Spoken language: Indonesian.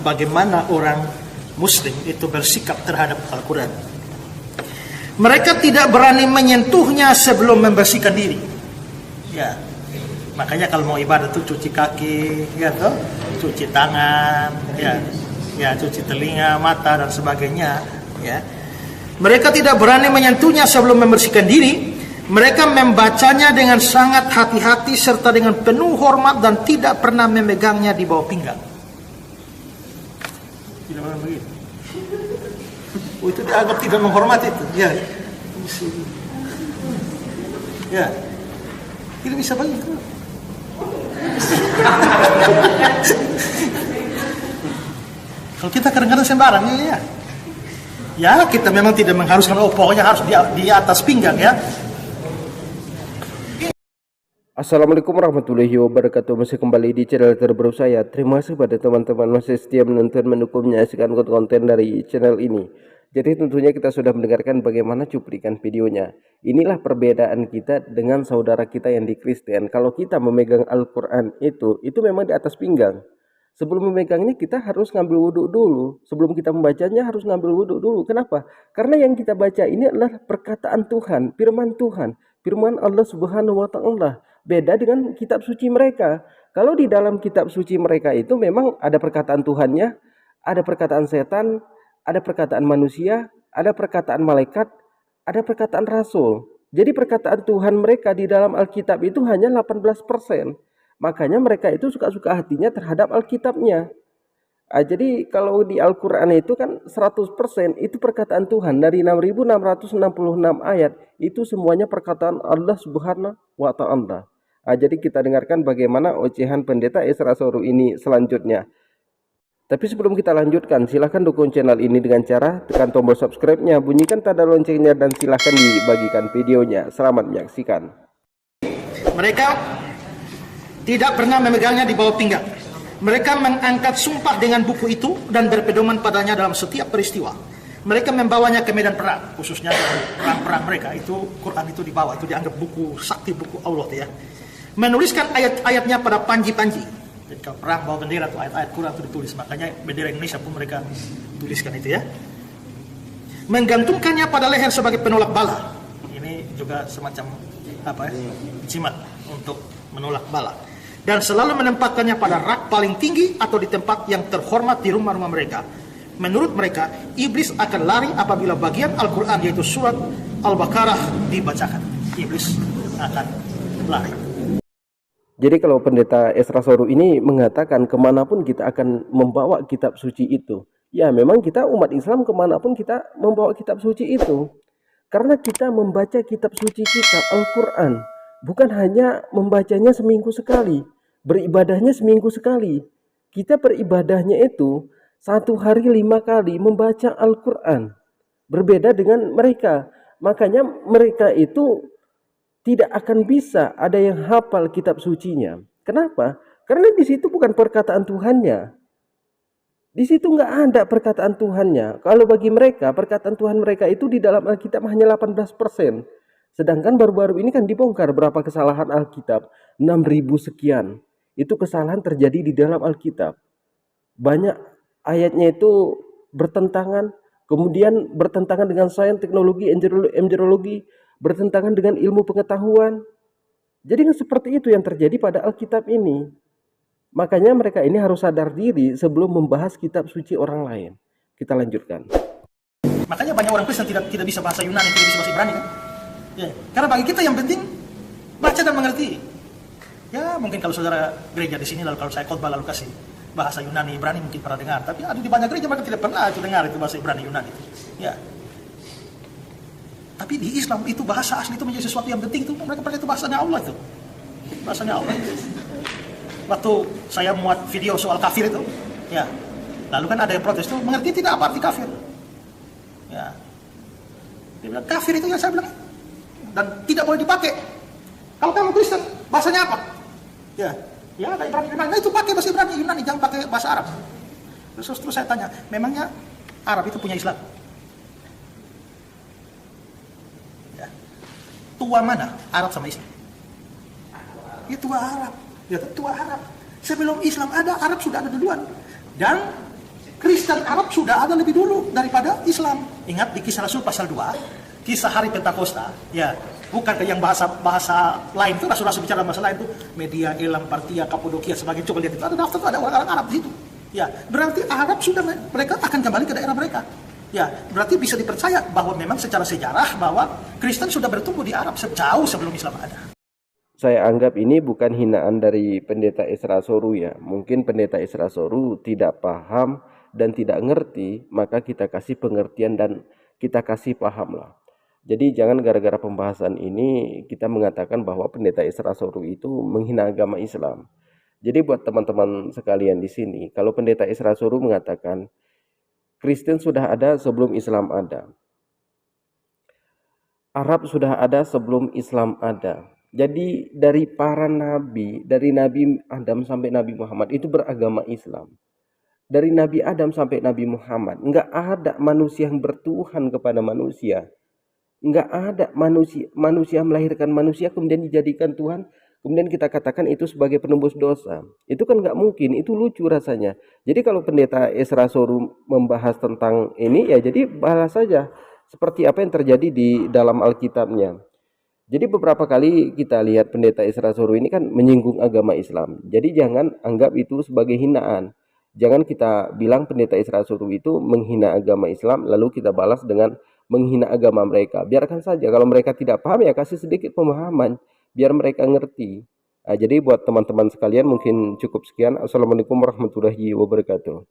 bagaimana orang Muslim itu bersikap terhadap Al-Quran. Mereka tidak berani menyentuhnya sebelum membersihkan diri. Ya, makanya kalau mau ibadah tuh cuci kaki, ya toh, cuci tangan, ya cuci telinga, mata dan sebagainya. Ya, mereka tidak berani menyentuhnya sebelum membersihkan diri. Mereka membacanya dengan sangat hati-hati serta dengan penuh hormat dan tidak pernah memegangnya di bawah pinggang. Tidak pernah begitu. Oh, itu dianggap tidak menghormati itu. Ya. Ya. Tidak bisa begitu. Kalau kita kadang-kadang sembarang ya. Ya, kita memang tidak mengharuskan pokoknya harus di atas pinggang ya. Assalamualaikum warahmatullahi wabarakatuh. Masih kembali di channel terbaru saya. Terima kasih pada teman-teman masih setia menonton, mendukung, menyaksikan konten dari channel ini. Jadi tentunya kita sudah mendengarkan bagaimana cuplikan videonya. Inilah perbedaan kita dengan saudara kita yang di Kristen. Kalau kita memegang Al-Quran itu memang di atas pinggang. Sebelum memegangnya kita harus ngambil wudhu dulu. Sebelum kita membacanya harus ngambil wudhu dulu. Kenapa? Karena yang kita baca ini adalah perkataan Tuhan, firman Tuhan, firman Allah Subhanahu wa Ta'ala. Beda dengan kitab suci mereka. Kalau di dalam kitab suci mereka itu memang ada perkataan Tuhannya, ada perkataan setan, ada perkataan manusia, ada perkataan malaikat, ada perkataan rasul. Jadi perkataan Tuhan mereka di dalam Alkitab itu hanya 18%. Makanya mereka itu suka-suka hatinya terhadap Alkitabnya. Jadi kalau di Al-Quran itu kan 100% itu perkataan Tuhan. Dari 6.666 ayat itu semuanya perkataan Allah Subhanahu wa Ta'ala. Jadi kita dengarkan bagaimana ocehan pendeta Esra Soru ini selanjutnya. Tapi sebelum kita lanjutkan, silahkan dukung channel ini dengan cara tekan tombol subscribe-nya, bunyikan tanda loncengnya, dan silahkan dibagikan videonya. Selamat menyaksikan. Mereka tidak pernah memegangnya di bawah pinggang. Mereka mengangkat sumpah dengan buku itu dan berpedoman padanya dalam setiap peristiwa. Mereka membawanya ke medan perang, khususnya perang-perang mereka. Itu Quran itu dibawa, itu dianggap buku sakti, buku Allah ya. Menuliskan ayat-ayatnya pada panji-panji. Jadi kalau perang bawa bendera tuh ayat-ayat Quran itu ditulis. Makanya bendera Indonesia pun mereka tuliskan itu ya. Menggantungkannya pada leher sebagai penolak bala. Ini juga semacam jimat untuk menolak bala. Dan selalu menempatkannya pada rak paling tinggi atau di tempat yang terhormat di rumah-rumah mereka. Menurut mereka, iblis akan lari apabila bagian Al-Quran yaitu surat Al-Baqarah dibacakan. Iblis akan lari. Jadi kalau pendeta Esra Soru ini mengatakan kemanapun kita akan membawa kitab suci itu. Ya memang kita umat Islam kemanapun kita membawa kitab suci itu. Karena kita membaca kitab suci kita, Al-Quran. Bukan hanya membacanya seminggu sekali. Beribadahnya seminggu sekali. Kita beribadahnya itu 1 hari 5 kali membaca Al-Quran. Berbeda dengan mereka. Makanya mereka itu tidak akan bisa ada yang hafal kitab sucinya. Kenapa? Karena di situ bukan perkataan Tuhannya. Di situ nggak ada perkataan Tuhannya. Kalau bagi mereka, perkataan Tuhan mereka itu di dalam Alkitab hanya 18%. Sedangkan baru-baru ini kan dibongkar berapa kesalahan Alkitab. 6.000 sekian. Itu kesalahan terjadi di dalam Alkitab. Banyak ayatnya itu bertentangan. Kemudian bertentangan dengan sains, teknologi, embriologi, bertentangan dengan ilmu pengetahuan. Jadi seperti itu yang terjadi pada Alkitab ini. Makanya mereka ini harus sadar diri sebelum membahas kitab suci orang lain. Kita lanjutkan. Makanya banyak orang Kristen tidak bisa bahasa Yunani, tidak bisa bahasa Ibrani kan? Ya. Karena bagi kita yang penting baca dan mengerti. Ya mungkin kalau saudara gereja di sini lalu kalau saya khotbah lalu kasih bahasa Yunani, Ibrani mungkin pernah dengar. Tapi ada di banyak gereja mereka tidak pernah itu dengar itu bahasa Ibrani, Yunani itu. Ya. Tapi di Islam itu bahasa asli itu menjadi sesuatu yang penting itu. Mereka percaya itu bahasanya Allah itu. Bahasanya Allah. Waktu saya muat video soal kafir itu, ya. Lalu kan ada yang protes itu, mengerti tidak apa arti kafir? Ya. Dia bilang kafir itu yang saya bilang dan tidak boleh dipakai. Kalau kamu Kristen, bahasanya apa? Ya. Ya, ada Ibrani Yunani. Nah, itu pakai bahasa Ibrani Yunani, jangan pakai bahasa Arab. Terus saya tanya, memangnya Arab itu punya Islam? Tua mana? Arab sama Islam? Ya tua Arab. Ya tua Arab. Sebelum Islam ada, Arab sudah ada duluan. Dan Kristen Arab sudah ada lebih dulu daripada Islam. Ingat di Kisah Rasul pasal 2, kisah hari Pentakosta, ya, bukan ke yang bahasa lain itu, Rasul-Rasul bicara masalah itu, Media, Elam, Partia, Kapadokia, sebagai coba lihat itu ada daftar, ada orang-orang Arab di situ. Ya, berarti Arab sudah, mereka akan kembali ke daerah mereka. Ya, berarti bisa dipercaya bahwa memang secara sejarah bahwa Kristen sudah bertumbuh di Arab sejauh sebelum Islam ada. Saya anggap ini bukan hinaan dari pendeta Isra Soru ya. Mungkin pendeta Isra Soru tidak paham dan tidak ngerti, maka kita kasih pengertian dan kita kasih paham lah. Jadi jangan gara-gara pembahasan ini kita mengatakan bahwa pendeta Isra Soru itu menghina agama Islam. Jadi buat teman-teman sekalian di sini, kalau pendeta Isra Soru mengatakan Kristen sudah ada sebelum Islam ada, Arab sudah ada sebelum Islam ada. Jadi dari para nabi, dari Nabi Adam sampai Nabi Muhammad itu beragama Islam. Dari Nabi Adam sampai Nabi Muhammad, enggak ada manusia yang bertuhan kepada manusia. Enggak ada manusia melahirkan manusia kemudian dijadikan Tuhan, kemudian kita katakan itu sebagai penembus dosa. Itu kan enggak mungkin, itu lucu rasanya. Jadi kalau pendeta Isra Soru membahas tentang ini, ya jadi bahas saja seperti apa yang terjadi di dalam Alkitabnya. Jadi beberapa kali kita lihat pendeta Isra Soru ini kan menyinggung agama Islam. Jadi jangan anggap itu sebagai hinaan. Jangan kita bilang pendeta Isra Soru itu menghina agama Islam lalu kita balas dengan menghina agama mereka. Biarkan saja, kalau mereka tidak paham ya kasih sedikit pemahaman biar mereka ngerti. Nah, jadi buat teman-teman sekalian mungkin cukup sekian. Assalamualaikum warahmatullahi wabarakatuh.